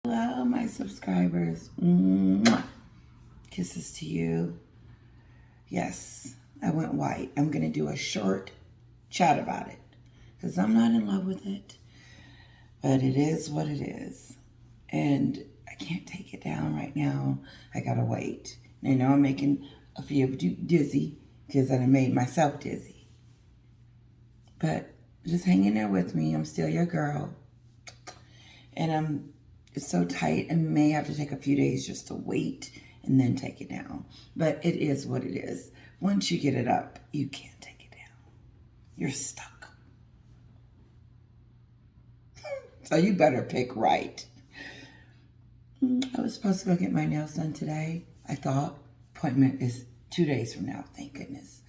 Hello, my subscribers. Mwah. Kisses to you. Yes, I went white. I'm going to do a short chat about it because I'm not in love with it, but it is what it is. And I can't take it down right now. I got to wait. I know I'm making a few of you dizzy because I made myself dizzy. But just hang in there with me. I'm still your girl. And it's so tight, I may have to take a few days just to wait and then take it down. But it is what it is. Once you get it up, you can't take it down. You're stuck. So you better pick right. I was supposed to go get my nails done today. I thought appointment is 2 days from now. Thank goodness.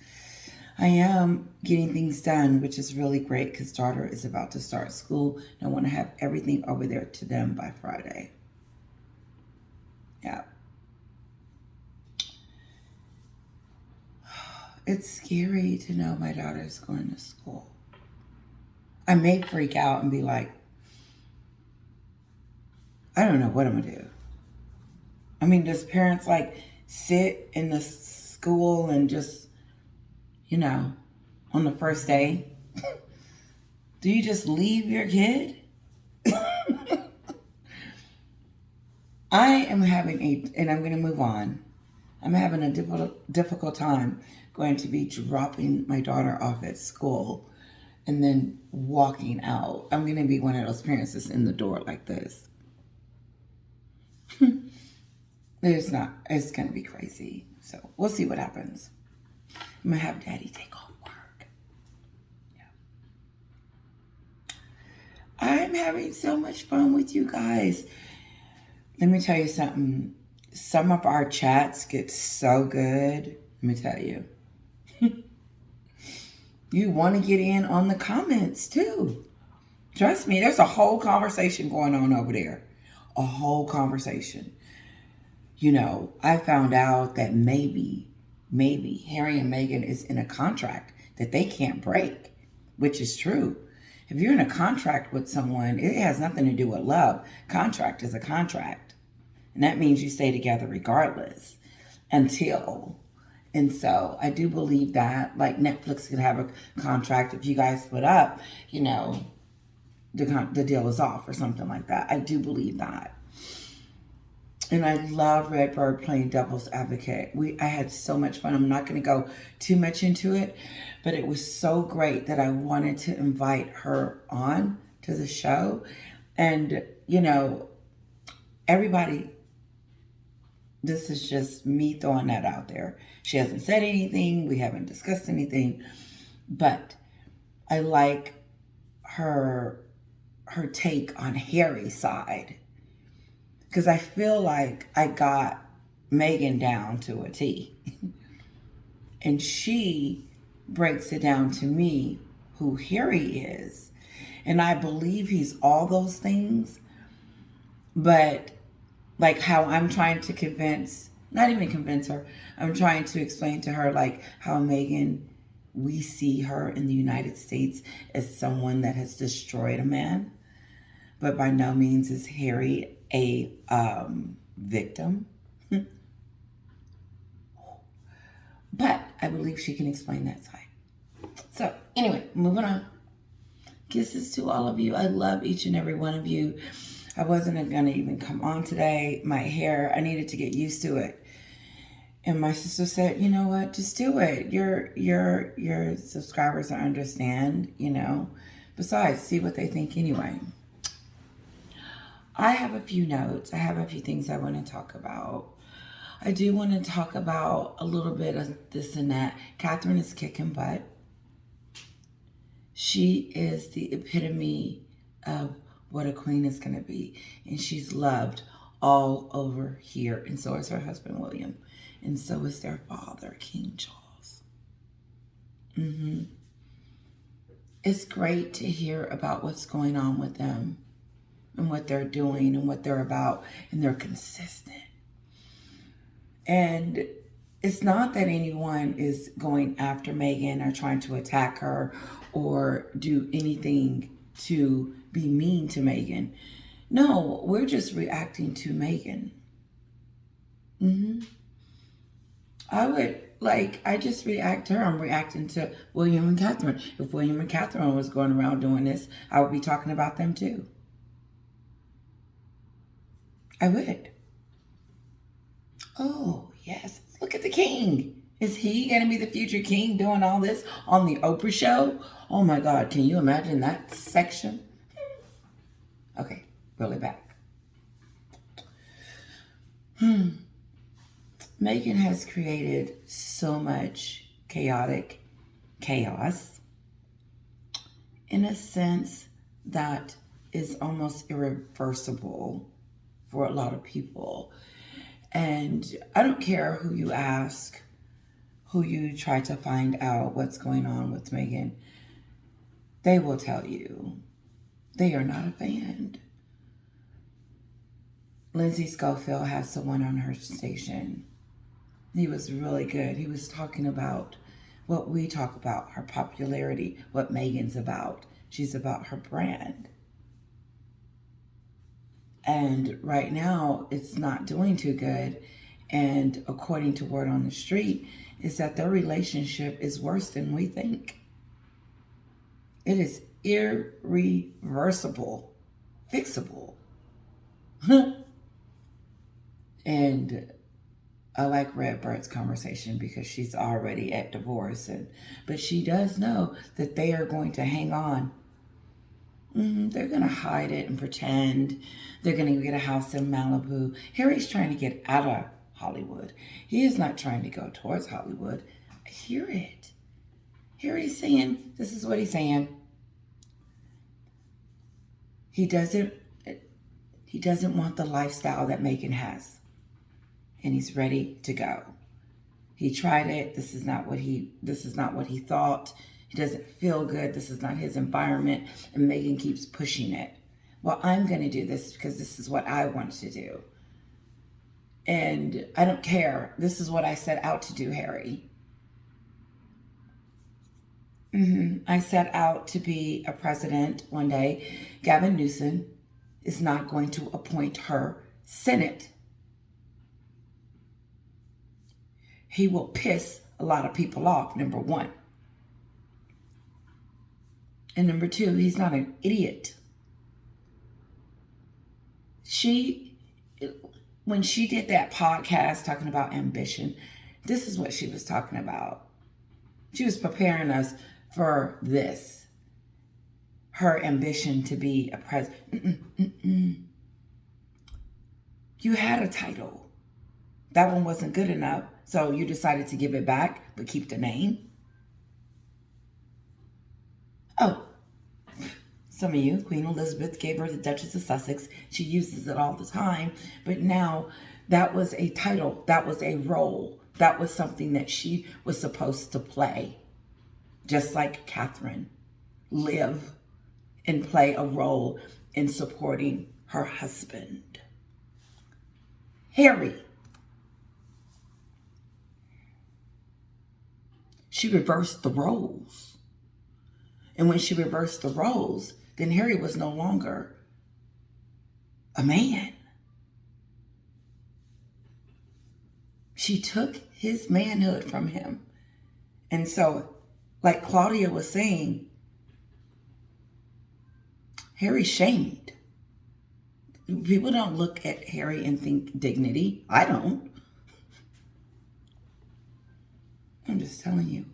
I am getting things done, which is really great because daughter is about to start school. And I want to have everything over there to them by Friday. Yeah. It's scary to know my daughter's going to school. I may freak out and be like, I don't know what I'm going to do. I mean, does parents like sit in the school and just, on the first day? Do you just leave your kid? I am having and I'm going to move on. I'm having a difficult time going to be dropping my daughter off at school and then walking out. I'm going to be one of those parents that's in the door like this. It's going to be crazy. So we'll see what happens. I'm going to have daddy take off work. Yeah. I'm having so much fun with you guys. Let me tell you something. Some of our chats get so good. Let me tell you. You want to get in on the comments too. Trust me, there's a whole conversation going on over there. A whole conversation. I found out that maybe Harry and Meghan is in a contract that they can't break, which is true. If you're in a contract with someone, it has nothing to do with love. Contract is a contract. And that means you stay together regardless until. And so I do believe that, like Netflix could have a contract if you guys split up, the deal is off or something like that. I do believe that. And I love Redbird playing devil's advocate. I had so much fun. I'm not going to go too much into it, but it was so great that I wanted to invite her on to the show. And, everybody, this is just me throwing that out there. She hasn't said anything. We haven't discussed anything. But I like her take on Harry's side. Because I feel like I got Meghan down to a T. And she breaks it down to me who Harry is. And I believe he's all those things. But like how I'm trying to not even convince her, I'm trying to explain to her like how Meghan, we see her in the United States as someone that has destroyed a man. But by no means is Harry a victim. But I believe she can explain that side. So anyway, moving on. Kisses to all of you. I love each and every one of you. I wasn't going to even come on today. My hair, I needed to get used to it. And my sister said, you know what, just do it. Your subscribers understand, Besides, see what they think anyway. I have a few notes. I have a few things I want to talk about. I do want to talk about a little bit of this and that. Catherine is kicking butt. She is the epitome of what a queen is going to be. And she's loved all over here. And so is her husband, William. And so is their father, King Charles. It's great to hear about what's going on with them and what they're doing and what they're about. And they're consistent. And it's not that anyone is going after Meghan or trying to attack her or do anything to be mean to Meghan. No, we're just reacting to Meghan. hmm I just react to her. I'm reacting to William and Catherine. If William and Catherine was going around doing this, I would be talking about them too. I would. Oh, yes. Look at the king. Is he going to be the future king doing all this on the Oprah show? Oh my God, can you imagine that section? Okay, really back. Meghan has created so much chaotic chaos in a sense that is almost irreversible for a lot of people. And I don't care who you ask, who you try to find out what's going on with Meghan, they will tell you they are not a fan. Lindsay Schofield has someone on her station. He was really good. He was talking about what we talk about, her popularity, what Meghan's about. She's about her brand. And right now, it's not doing too good. And according to word on the street, is that their relationship is worse than we think. It is irreversible, fixable. And I like Redbird's conversation because she's already at divorce, but she does know that they are going to hang on. They're going to hide it and pretend. They're going to get a house in Malibu. Harry's trying to get out of Hollywood. He is not trying to go towards Hollywood. I hear it. Harry's saying, this is what he's saying. He doesn't want the lifestyle that Meghan has. And he's ready to go. He tried it. This is not what he thought. He doesn't feel good. This is not his environment. And Meghan keeps pushing it. Well, I'm going to do this because this is what I want to do. And I don't care. This is what I set out to do, Harry. I set out to be a president one day. Gavin Newsom is not going to appoint her Senate. He will piss a lot of people off, number one. And number two, he's not an idiot. When she did that podcast talking about ambition, this is what she was talking about. She was preparing us for this. Her ambition to be a president. You had a title. That one wasn't good enough, so you decided to give it back, but keep the name. Oh, some of you, Queen Elizabeth gave her the Duchess of Sussex. She uses it all the time, but now that was a title. That was a role. That was something that she was supposed to play. Just like Catherine, live and play a role in supporting her husband. Harry. She reversed the roles. And when she reversed the roles, then Harry was no longer a man. She took his manhood from him. And so, like Claudia was saying, Harry's shamed. People don't look at Harry and think dignity. I don't. I'm just telling you.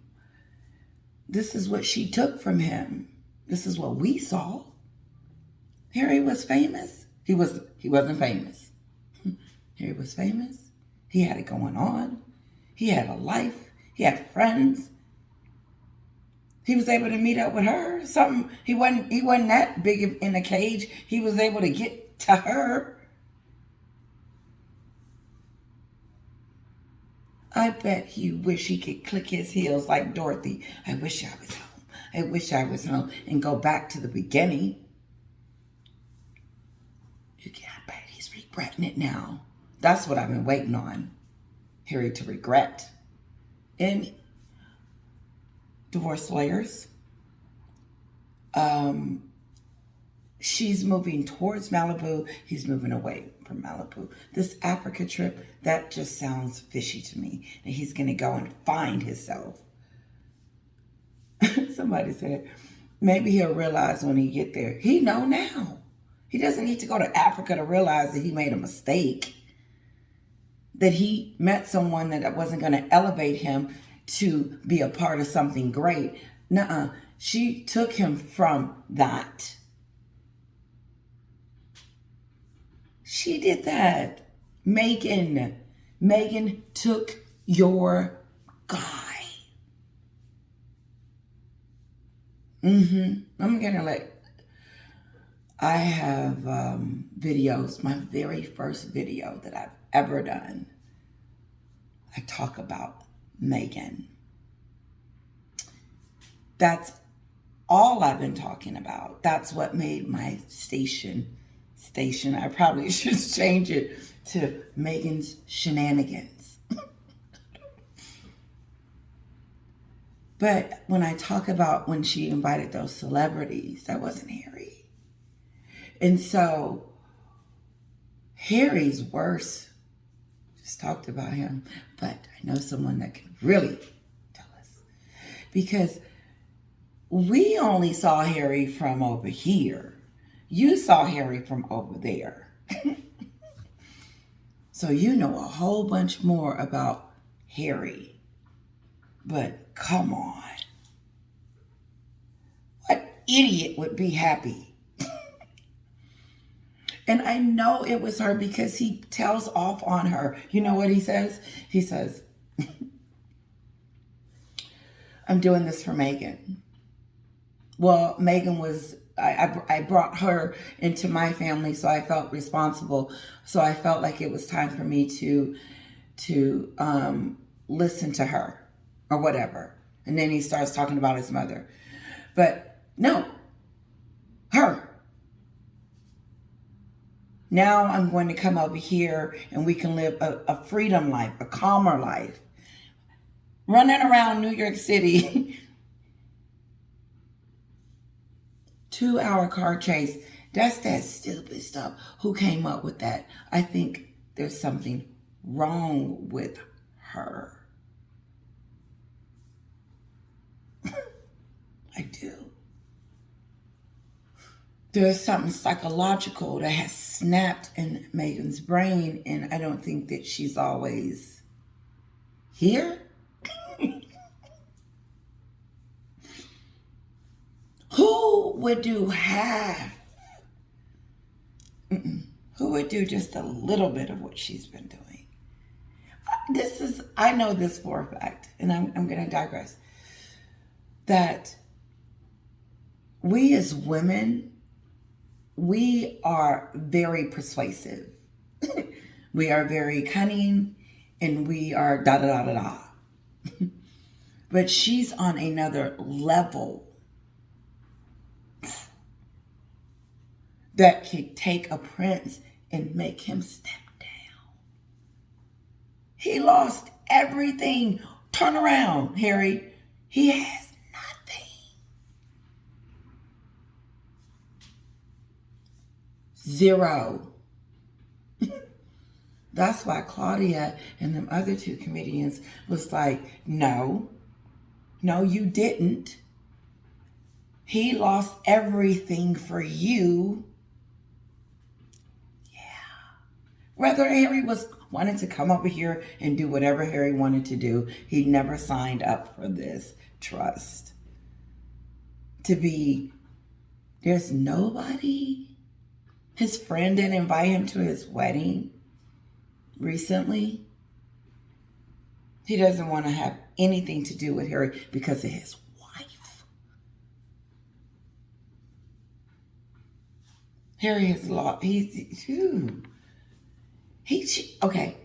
This is what she took from him. This is what we saw. Harry was famous. He wasn't famous. Harry was famous. He had it going on. He had a life. He had friends. He was able to meet up with her. He wasn't that big in a cage. He was able to get to her. I bet he wish he could click his heels like Dorothy. I wish I was home. I wish I was home, and go back to the beginning. I bet he's regretting it now. That's what I've been waiting on. Harry to regret. And divorce lawyers. She's moving towards Malibu. He's moving away from Malibu. This Africa trip, that just sounds fishy to me. And he's going to go and find himself. Somebody said, maybe he'll realize when he get there. He know now. He doesn't need to go to Africa to realize that he made a mistake. That he met someone that wasn't going to elevate him to be a part of something great. Nuh-uh. She took him from that. She did that. Meghan took your guy. I'm going to I have videos, my very first video that I've ever done. I talk about Meghan. That's all I've been talking about. That's what made my station. I probably should change it to Meghan's Shenanigans. But when I talk about when she invited those celebrities, that wasn't Harry. And so Harry's worse. Just talked about him. But I know someone that can really tell us. Because we only saw Harry from over here. You saw Harry from over there. So you know a whole bunch more about Harry. But come on. What idiot would be happy? And I know it was her because he tells off on her. You know what he says? He says, I'm doing this for Meghan. Well, Meghan was, I brought her into my family, so I felt responsible. So I felt like it was time for me to listen to her or whatever. And then he starts talking about his mother. But no, her. Now I'm going to come over here and we can live a freedom life, a calmer life. Running around New York City. 2-hour car chase. That's that stupid stuff. Who came up with that? I think there's something wrong with her. I do. There's something psychological that has snapped in Meghan's brain, and I don't think that she's always here. Who would do half? Who would do just a little bit of what she's been doing? I know this for a fact, and I'm going to digress, that we as women, we are very persuasive. We are very cunning, and we are da-da-da-da-da. But she's on another level that could take a prince and make him step down. He lost everything. Turn around, Harry. He has nothing. Zero. That's why Claudia and them other two comedians was like, no, you didn't. He lost everything for you. Whether Harry wanted to come over here and do whatever Harry wanted to do, he never signed up for this trust. There's nobody. His friend didn't invite him to his wedding recently. He doesn't want to have anything to do with Harry because of his wife. Harry has lost. Okay,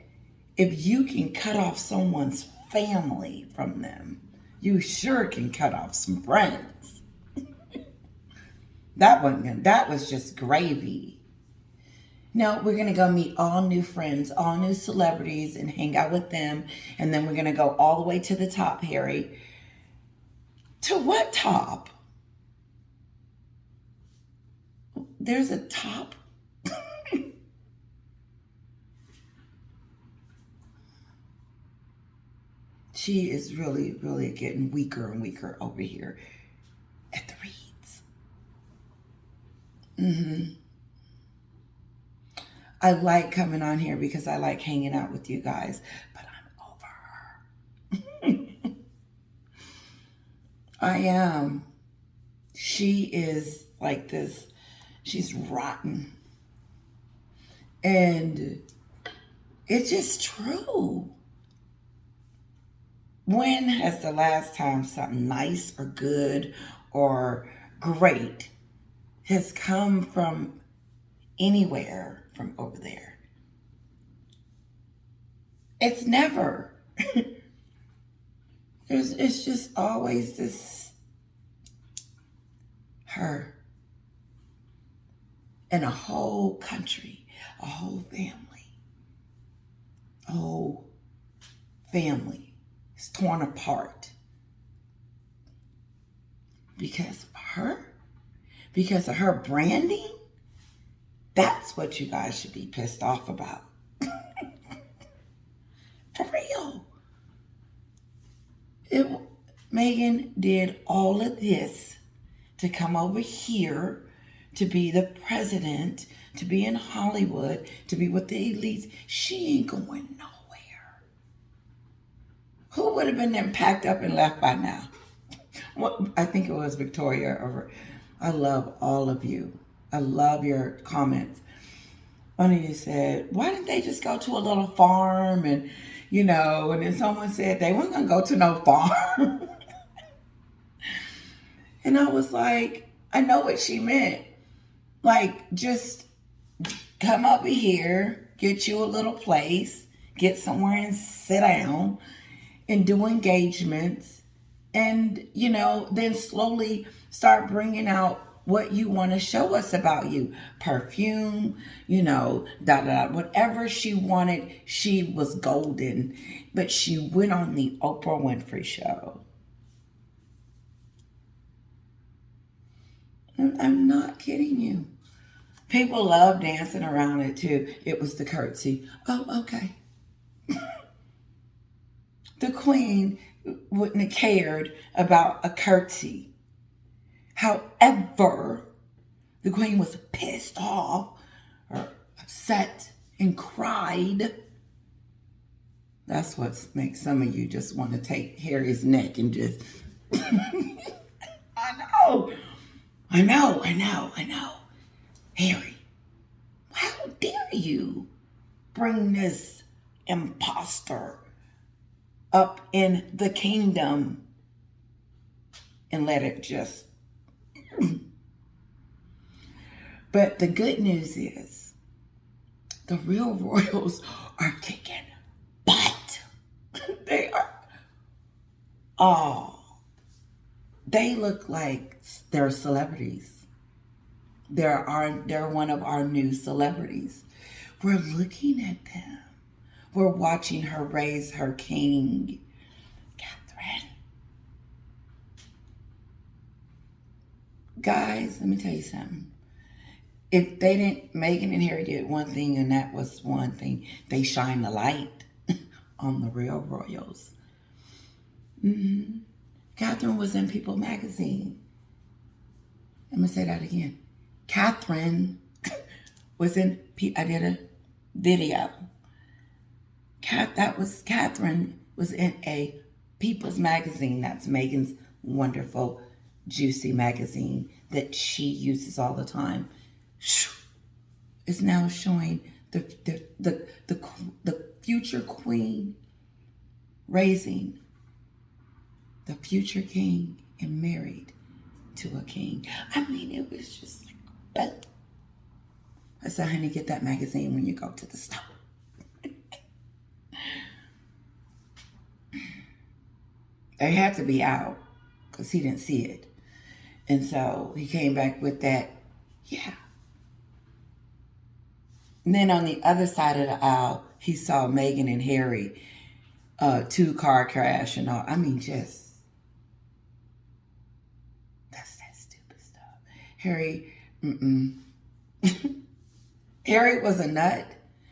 if you can cut off someone's family from them, you sure can cut off some friends. That was just gravy. No, we're going to go meet all new friends, all new celebrities, and hang out with them. And then we're going to go all the way to the top, Harry. To what top? there's a top. She is really, really getting weaker and weaker over here at the reads. I like coming on here because I like hanging out with you guys, but I'm over her. I am. She is like this. She's rotten. And it's just true. When has the last time something nice or good or great has come from anywhere from over there? It's never. It's just always this her and a whole country, a whole family is torn apart because of her, because of her branding. That's what you guys should be pissed off about. For real. Meghan did all of this to come over here to be the president, to be in Hollywood, to be with the elites. She ain't going nowhere. Who would have been then packed up and left by now? Well, I think it was Victoria. I love all of you. I love your comments. One of you said, why didn't they just go to a little farm? And, and then someone said they weren't going to go to no farm. And I was like, I know what she meant. Like, just come over here, get you a little place, get somewhere and sit down and do engagements. And, then slowly start bringing out what you want to show us about you. Perfume, whatever she wanted, she was golden. But she went on the Oprah Winfrey Show. I'm not kidding you. People love dancing around it too. It was the curtsy. Oh, okay. The queen wouldn't have cared about a curtsy. However, the queen was pissed off or upset and cried. That's what makes some of you just want to take Harry's neck and just... I know. Harry, how dare you bring this imposter up in the kingdom and let it just... But the good news is the real royals are kicking butt. They are. Oh, they look like they're celebrities. They're one of our new celebrities. We're looking at them. We're watching her raise her king, Catherine. Guys, let me tell you something. If they didn't, Meghan and Harry did one thing, and that was one thing. They shine the light on the real royals. Catherine was in People magazine. I'm going to say that again. Catherine was in, I did a video. Catherine was in a People's magazine. That's Meghan's wonderful, juicy magazine that she uses all the time. Is now showing the future queen raising the future king and married to a king. I mean, it was just like, boom. I said, honey, get that magazine when you go to the store. They had to be out because he didn't see it. And so he came back with that, yeah. And then on the other side of the aisle, he saw Meghan and Harry, 2-car crash and all. I mean, just, that's that stupid stuff. Harry, Harry was a nut,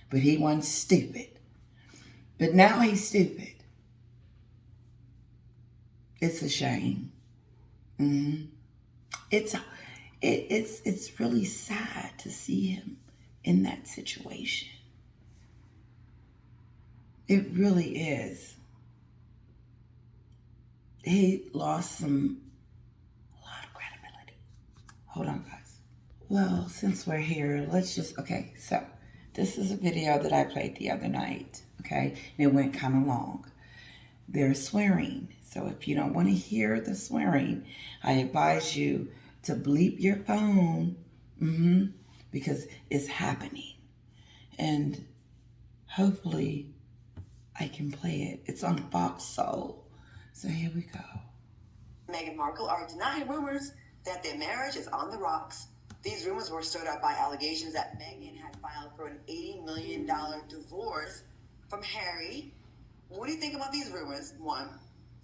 but he wasn't stupid. But now he's stupid. It's a shame. Mm-hmm. It's really sad to see him in that situation. It really is. He lost a lot of credibility. Hold on, guys. Well, since we're here, okay, so this is a video that I played the other night, okay? And it went kind of long. They're swearing. So if you don't want to hear the swearing, I advise you to bleep your phone, because it's happening. And hopefully I can play it. It's on Fox Soul. So here we go. Meghan Markle are denying rumors that their marriage is on the rocks. These rumors were stirred up by allegations that Meghan had filed for an $80 million divorce from Harry. What do you think about these rumors, one?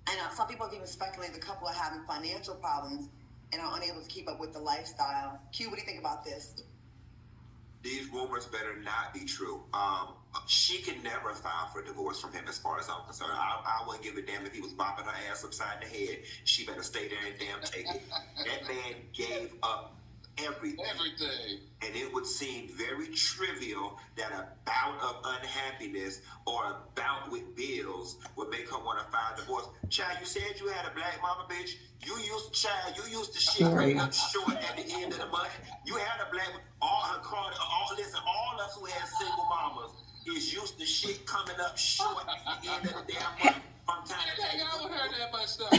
And some people have even speculated the couple are having financial problems and are unable to keep up with the lifestyle. Q, what do you think about this? These rumors better not be true. She can never file for divorce from him as far as I'm concerned. I wouldn't give a damn if he was bopping her ass upside the head. She better stay there and damn take it. That man gave up everything. And it would seem very trivial that a bout of unhappiness or a bout with bills would make her want to file divorce. Child, you said you had a black mama, bitch. You used to shit coming up short at the end of the month. You had a black, all us who had single mamas is used to shit coming up short at the end of the damn month. From time to time. I haven't heard that much stuff.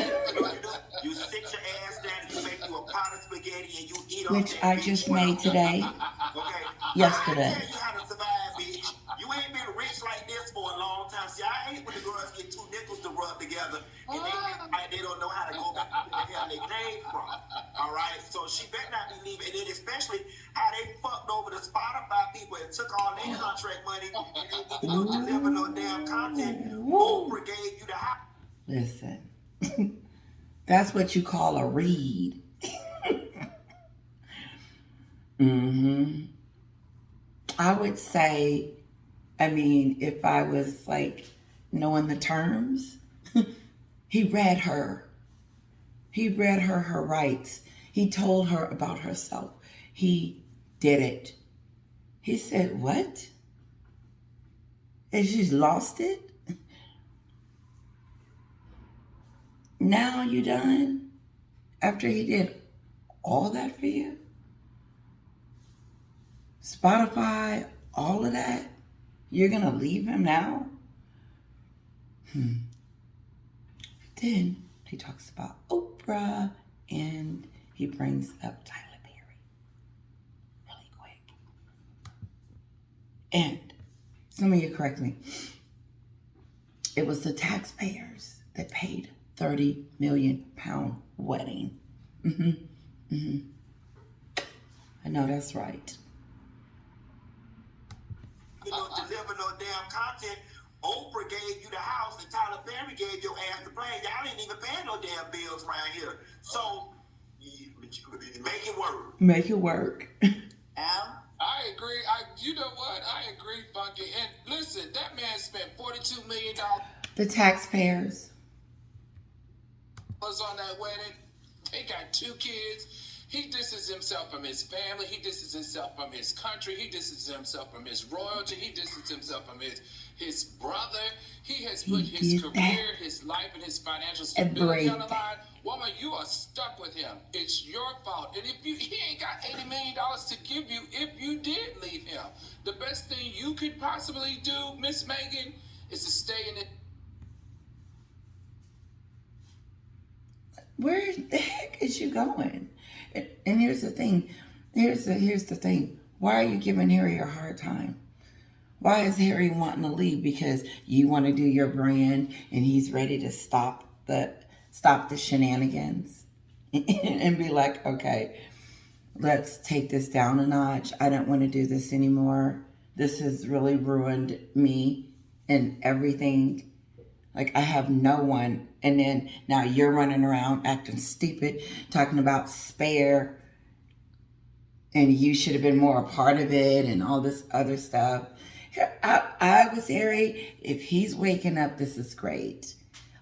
You sit your ass down and you make you a pot of spaghetti and you eat on which I just made today. Okay. Yesterday. I tell you how to survive, bitch. You ain't been rich like this for a long time. See, I hate when the girls get two nickels to rub together and they don't know how to go back to where the hell they came from. All right? So she better not be leaving. And then especially how they fucked over the Spotify people and took all their contract money and they didn't deliver no damn content. Oprah gave you the house. Listen, that's what you call a read. I would say, if I was like knowing the terms, he read her. He read her rights. He told her about herself. He did it. He said, what? And she's lost it? Now you done? After he did all that for you? Spotify, all of that? You're going to leave him now? Then he talks about Oprah and he brings up Tyler Perry. Really quick. And some of you correct me. It was the taxpayers that paid £30 million wedding. I know that's right. You don't deliver no damn content. Oprah gave you the house and Tyler Perry gave your ass the plane. Y'all ain't even paying no damn bills around here. So, make it work. Make it work. Al? I agree. You know what? I agree, Funky. And listen, that man spent $42 million The taxpayers. on that wedding. They got 2 kids. He distances himself from his family. He distances himself from his country. He distances himself from his royalty. He distances himself from his brother. He has put his career, his life, and his financial stability on the line. Woman, you are stuck with him. It's your fault. And he ain't got $80 million to give you if you did leave him. The best thing you could possibly do, Miss Meghan, is to stay in it. Where the heck is you going? And here's the thing. Here's the thing. Why are you giving Harry a hard time? Why is Harry wanting to leave? Because you want to do your brand and he's ready to stop the shenanigans and be like, okay, let's take this down a notch. I don't want to do this anymore. This has really ruined me and everything. Like, I have no one. And then now you're running around acting stupid, talking about spare. and you should have been more a part of it and all this other stuff. I was Harry. If he's waking up, this is great.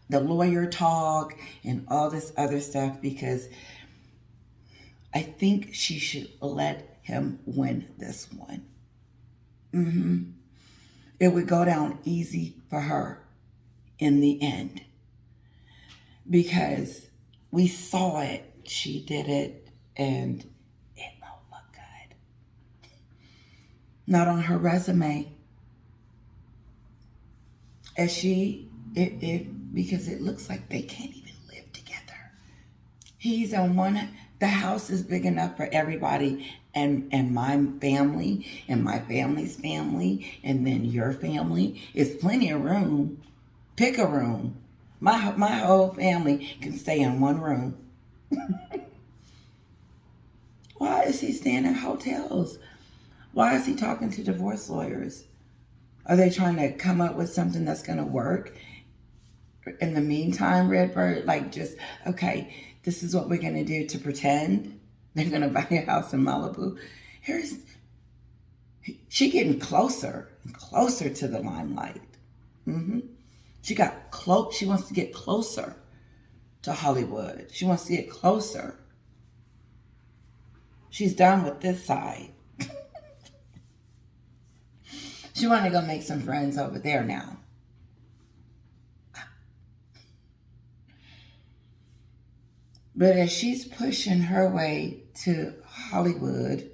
The lawyer talk and all this other stuff, because I think she should let him win this one. It would go down easy for her in the end, because we saw it. She did it, and it won't look good. Not on her resume. As because it looks like they can't even live together. He's on one, the house is big enough for everybody, and my family, and my family's family, and then your family. It's plenty of room. Pick a room. My whole family can stay in one room. Why is he staying in hotels? Why is he talking to divorce lawyers? Are they trying to come up with something that's going to work? In the meantime, Redbird, like, just, okay, this is what we're going to do to pretend they're going to buy a house in Malibu. She getting closer and closer to the limelight. She got close. She wants to get closer to Hollywood. She wants to get closer. She's done with this side. She wanted to go make some friends over there now. But as she's pushing her way to Hollywood,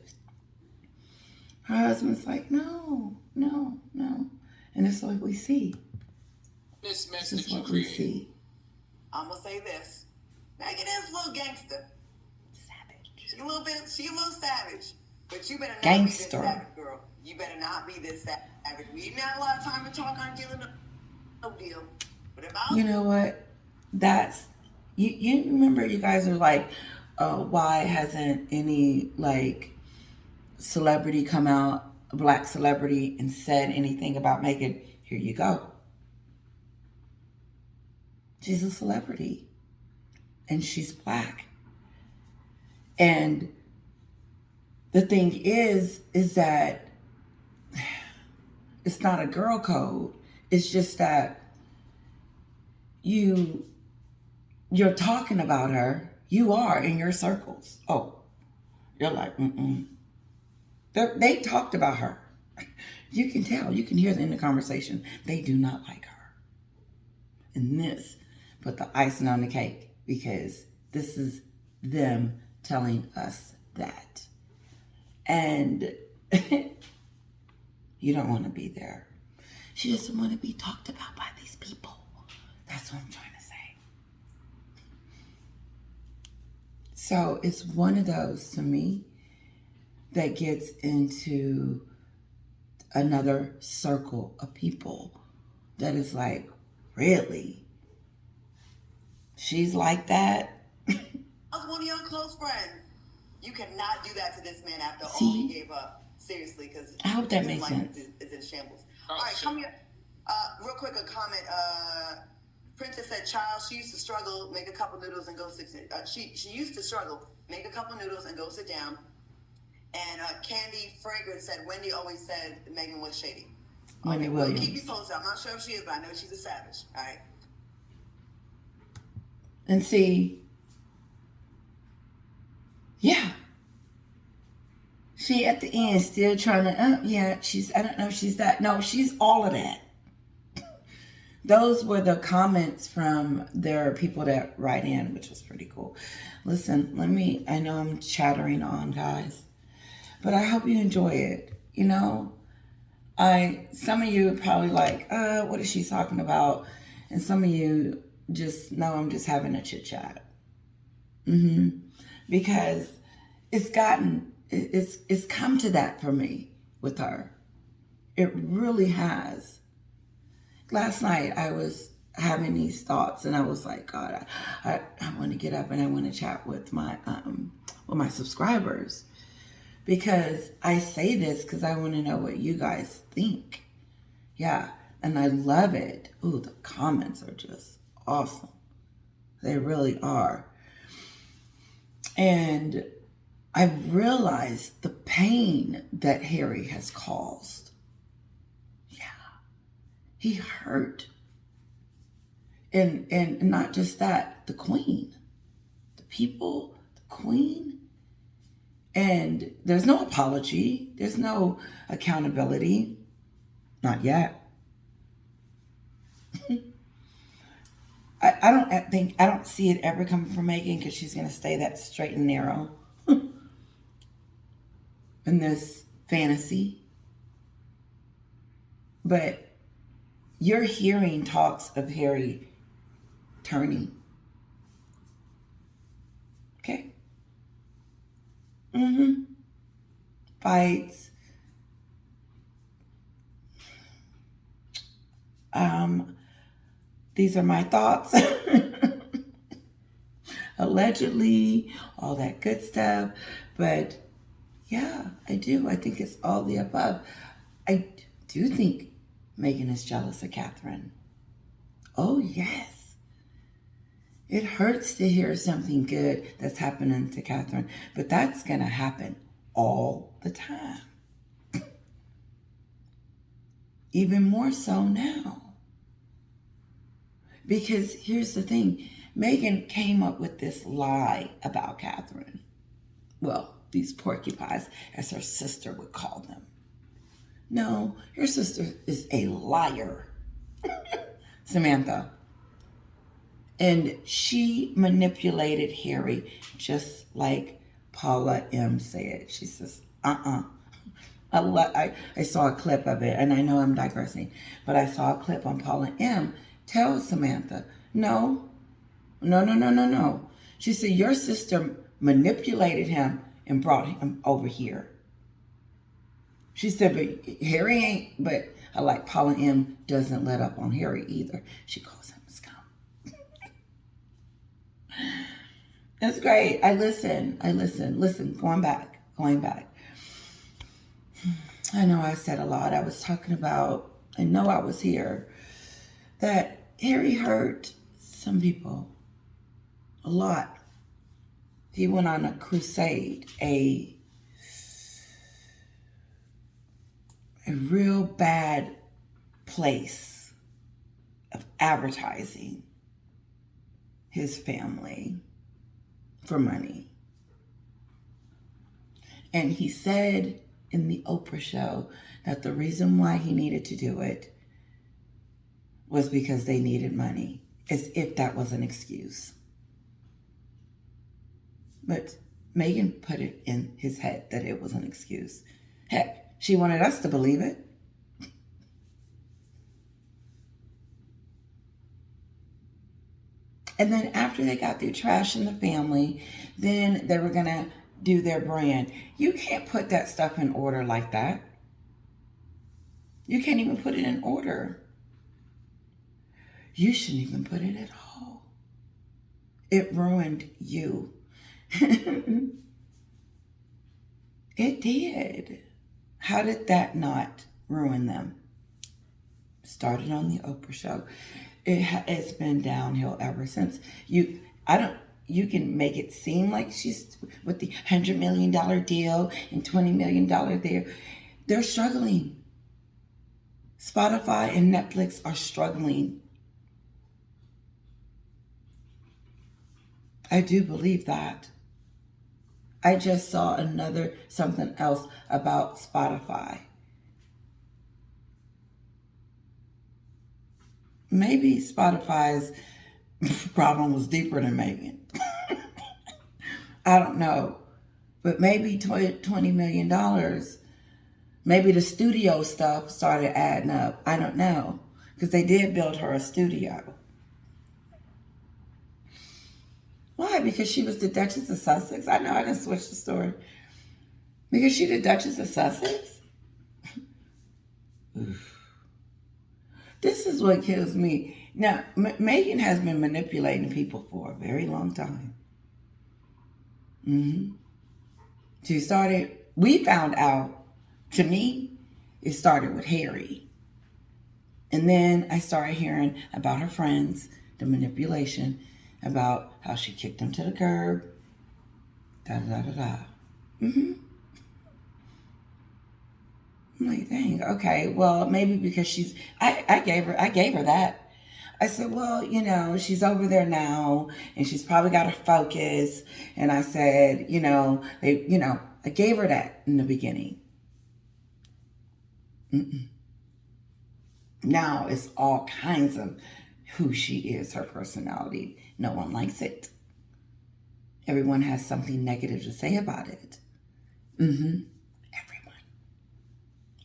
her husband's like, no. And it's what we see. This This is what we see. I'm gonna say this: Meghan is a little gangster. Savage. She a little savage. But you better not Gangster. be this savage, girl. You better not be this savage. We didn't have a lot of time to talk on dealing no deal. But about You know what? That's you remember, you guys are like, why hasn't any like celebrity come out, a black celebrity, and said anything about Meghan? Here you go. She's a celebrity, and she's black. And the thing is that it's not a girl code. It's just that you're talking about her. You are in your circles. Oh, you're like, They talked about her. You can tell. You can hear in the conversation. They do not like her. And this put the icing on the cake, because this is them telling us that. And you don't want to be there. She doesn't want to be talked about by these people. That's what I'm trying to say. So it's one of those, to me, that gets into another circle of people that is like, really? She's like that? I was one of your close friends. You cannot do that to this man after all See? he gave up. Seriously, because I hope that makes sense. Is in shambles. Oh, All right, shit. come here. Real quick, a comment. Princess said, "Child, she used to struggle, make a couple noodles and go sit. She used to struggle, make a couple noodles and go sit down." And Candy Fragrance said, "Wendy always said Meghan was shady." Wendy We'll Williams. keep you posted. I'm not sure if she is, but I know she's a savage. All right. And see, yeah. She at the end still trying to, I don't know if she's that. No, she's all of that. Those were the comments from their people that write in, which was pretty cool. Listen, I know I'm chattering on, guys, but I hope you enjoy it. You know, some of you are probably like, what is she talking about? And some of you just know I'm just having a chit chat. Because it's come to that for me with her. It really has. Last night I was having these thoughts, and I was like, God, I want to get up and I want to chat with my subscribers, because I say this because I want to know what you guys think. Yeah, and I love it. Ooh, the comments are just awesome. They really are. And I realized the pain that Harry has caused. Yeah, he hurt. And not just that, the queen, the people, the queen. And there's no apology. There's no accountability. Not yet. I don't see it ever coming from Meghan, because she's going to stay that straight and narrow in this fantasy. But you're hearing talks of Harry turning. Okay? Fights. These are my thoughts. Allegedly, all that good stuff. But yeah, I do. I think it's all the above. I do think Meghan is jealous of Catherine. Oh, yes. It hurts to hear something good that's happening to Catherine, but that's going to happen all the time. Even more so now. Because here's the thing. Meghan came up with this lie about Catherine. Well, these porcupines, as her sister would call them. No, your sister is a liar. Samantha. And she manipulated Harry just like Paula M. said. She says, I saw a clip of it, and I know I'm digressing, but I saw a clip on Paula M. tell Samantha, no. She said, your sister manipulated him and brought him over here. She said, but Harry ain't, but I like Paula M. doesn't let up on Harry either. She calls him scum. That's great. I listen. Listen, going back. I know I said a lot. I was talking about, I know I was here, that Harry hurt some people a lot. He went on a crusade, a real bad place of advertising his family for money. And he said in the Oprah show that the reason why he needed to do it was because they needed money, as if that was an excuse. But Meghan put it in his head that it was an excuse. Heck, she wanted us to believe it. And then after they got through trashing the family, then they were going to do their brand. You can't put that stuff in order like that. You can't even put it in order. You shouldn't even put it at all. It ruined you. It did. How did that not ruin them? Started on the Oprah show. It's been downhill ever since. You can make it seem like she's with the $100 million deal and $20 million there. They're struggling. Spotify and Netflix are struggling. I do believe that. I just saw something else about Spotify. Maybe Spotify's problem was deeper than Meghan. I don't know. But maybe $20 million, maybe the studio stuff started adding up. I don't know. Because they did build her a studio. Why? Because she was the Duchess of Sussex? I know I didn't switch the story. Because she the Duchess of Sussex? This is what kills me. Now, Meghan has been manipulating people for a very long time. We found out, to me, it started with Harry. And then I started hearing about her friends, the manipulation, about how she kicked him to the curb, da-da-da-da-da. Mm-hmm. I'm like, dang, okay, well, maybe because I gave her that. I said, well, she's over there now and she's probably got to focus. And I said, I gave her that in the beginning. Mm-mm. Now it's all kinds of who she is, her personality. No one likes it. Everyone has something negative to say about it. Mm-hmm. Everyone.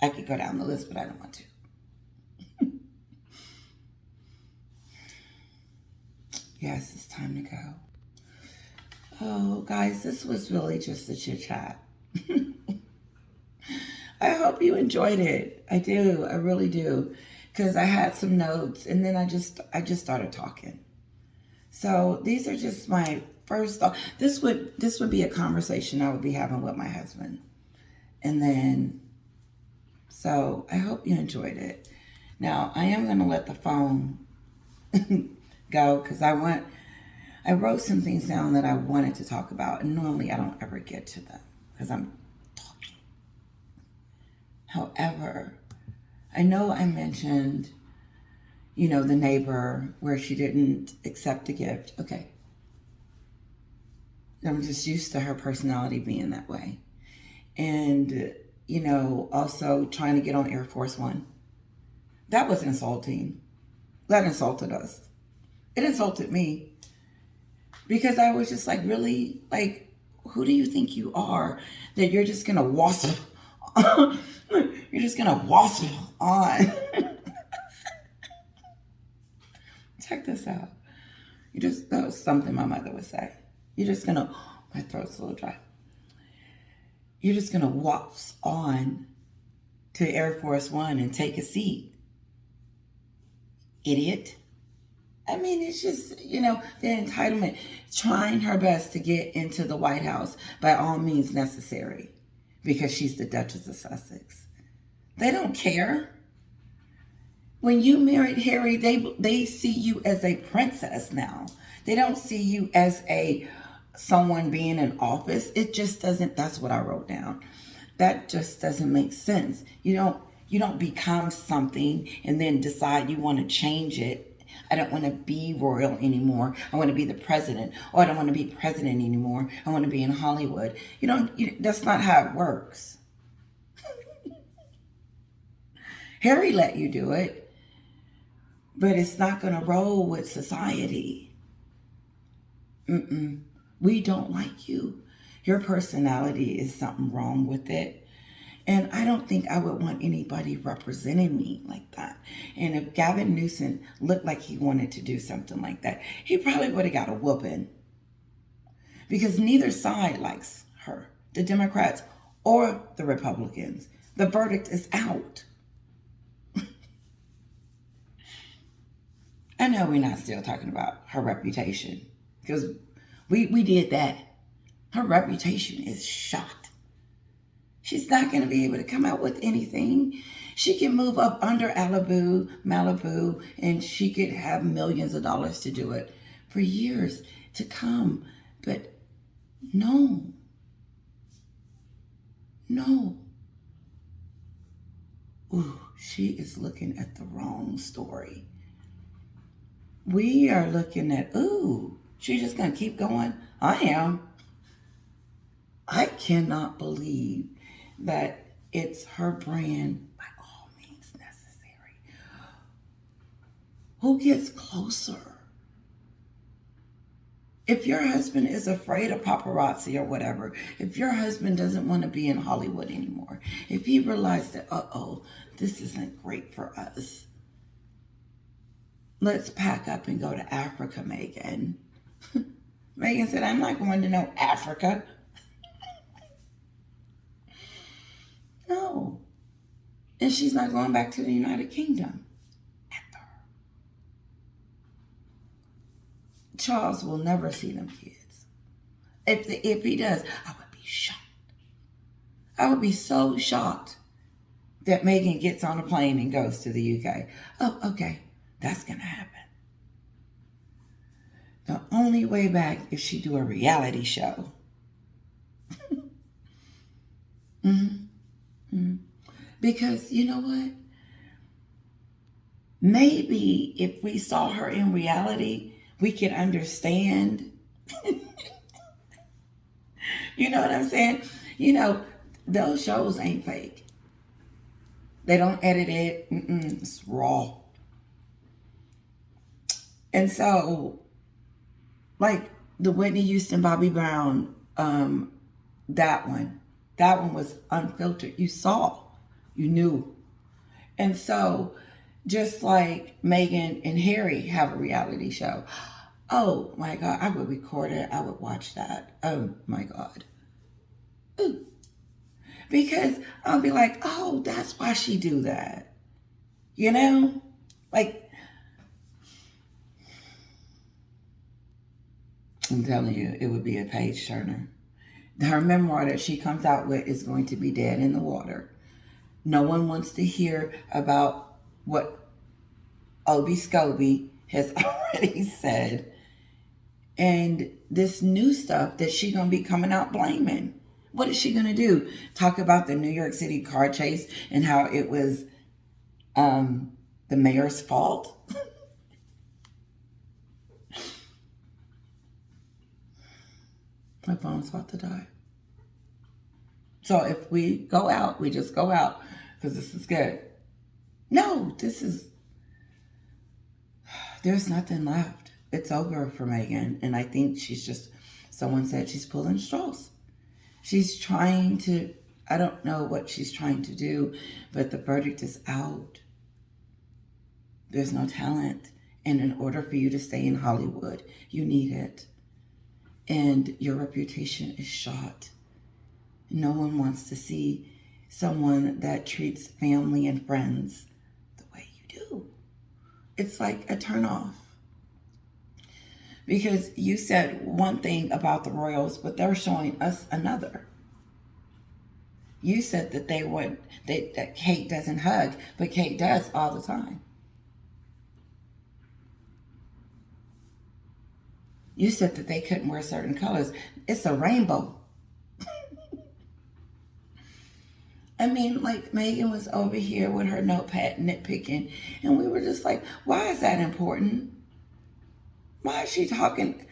I could go down the list, but I don't want to. Yes, it's time to go. Oh, guys, this was really just a chit chat. I hope you enjoyed it. I do. I really do. Because I had some notes and then I just started talking. So these are just my first thought. This would be a conversation I would be having with my husband. And then, so I hope you enjoyed it. Now I am going to let the phone go because I wrote some things down that I wanted to talk about. And normally I don't ever get to them because I'm talking. However, I know I mentioned, the neighbor where she didn't accept the gift. Okay. I'm just used to her personality being that way. And, also trying to get on Air Force One. That was insulting. That insulted us. It insulted me. Because I was just like, really? Like, who do you think you are that you're just going to wassle? You're just going to wassle on. Check this out. That was something my mother would say. You're just going to, my throat's a little dry. You're just going to waltz on to Air Force One and take a seat. Idiot. I mean, it's just, the entitlement, trying her best to get into the White House by all means necessary because she's the Duchess of Sussex. They don't care. When you married Harry, they see you as a princess now. They don't see you as someone being in office. It just doesn't, that's what I wrote down. That just doesn't make sense. You don't become something and then decide you want to change it. I don't want to be royal anymore. I want to be the president. Or I don't want to be president anymore. I want to be in Hollywood. That's not how it works. Harry let you do it, but it's not going to roll with society. We don't like you. Your personality is something wrong with it. And I don't think I would want anybody representing me like that. And if Gavin Newsom looked like he wanted to do something like that, he probably would have got a whooping. Because neither side likes her, the Democrats or the Republicans. The verdict is out. I know we're not still talking about her reputation because we did that. Her reputation is shot. She's not going to be able to come out with anything. She can move up under Malibu, and she could have millions of dollars to do it for years to come. But no. Ooh, she is looking at the wrong story. We are looking at, she's just going to keep going. I am. I cannot believe that it's her brand by all means necessary. Who gets closer? If your husband is afraid of paparazzi or whatever, if your husband doesn't want to be in Hollywood anymore, if he realized that, this isn't great for us, let's pack up and go to Africa, Meghan. Meghan said, I'm not going to no Africa. No. And she's not going back to the United Kingdom. Ever. Charles will never see them kids. If he does, I would be shocked. I would be so shocked that Meghan gets on a plane and goes to the UK. Oh, okay. That's going to happen. The only way back is she do a reality show. Because you know what? Maybe if we saw her in reality, we could understand. You know what I'm saying? You know, those shows ain't fake. They don't edit it. It's raw. And so, like the Whitney Houston, Bobby Brown, that one was unfiltered. You saw, you knew. And so, just like Meghan and Harry have a reality show. Oh my God, I would record it. I would watch that. Oh my God. Ooh. Because I'll be like, oh, that's why she do that. You know? Like, I'm telling you, it would be a page turner. Her memoir that she comes out with is going to be dead in the water. No one wants to hear about what Obi Scobie has already said. And this new stuff that she's going to be coming out blaming. What is she going to do? Talk about the New York City car chase and how it was the mayor's fault? My phone's about to die. So if we go out, we just go out because this is good. No, there's nothing left. It's over for Meghan. And I think someone said she's pulling straws. She's trying to, I don't know what she's trying to do, but the verdict is out. There's no talent. And in order for you to stay in Hollywood, you need it. And your reputation is shot. No one wants to see someone that treats family and friends the way you do. It's like a turnoff. Because you said one thing about the royals, but they're showing us another. You said that that Kate doesn't hug, but Kate does all the time. You said that they couldn't wear certain colors. It's a rainbow. I mean, like Meghan was over here with her notepad nitpicking, and we were just like, why is that important? Why is she talking?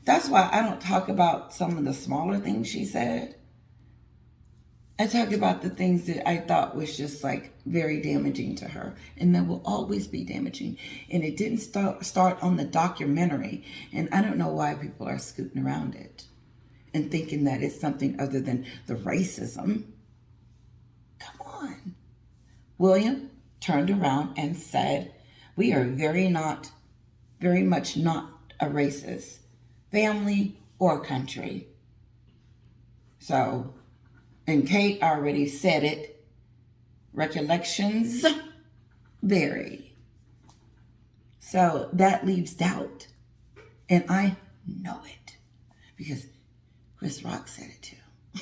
That's why I don't talk about some of the smaller things she said. I talk about the things that I thought was just like very damaging to her, and that will always be damaging. And it didn't start on the documentary, and I don't know why people are scooting around it and thinking that it's something other than the racism. Come on. William turned around and said, we are very much not a racist family or country. So, and Kate already said it, recollections vary. So that leaves doubt. And I know it because Chris Rock said it too.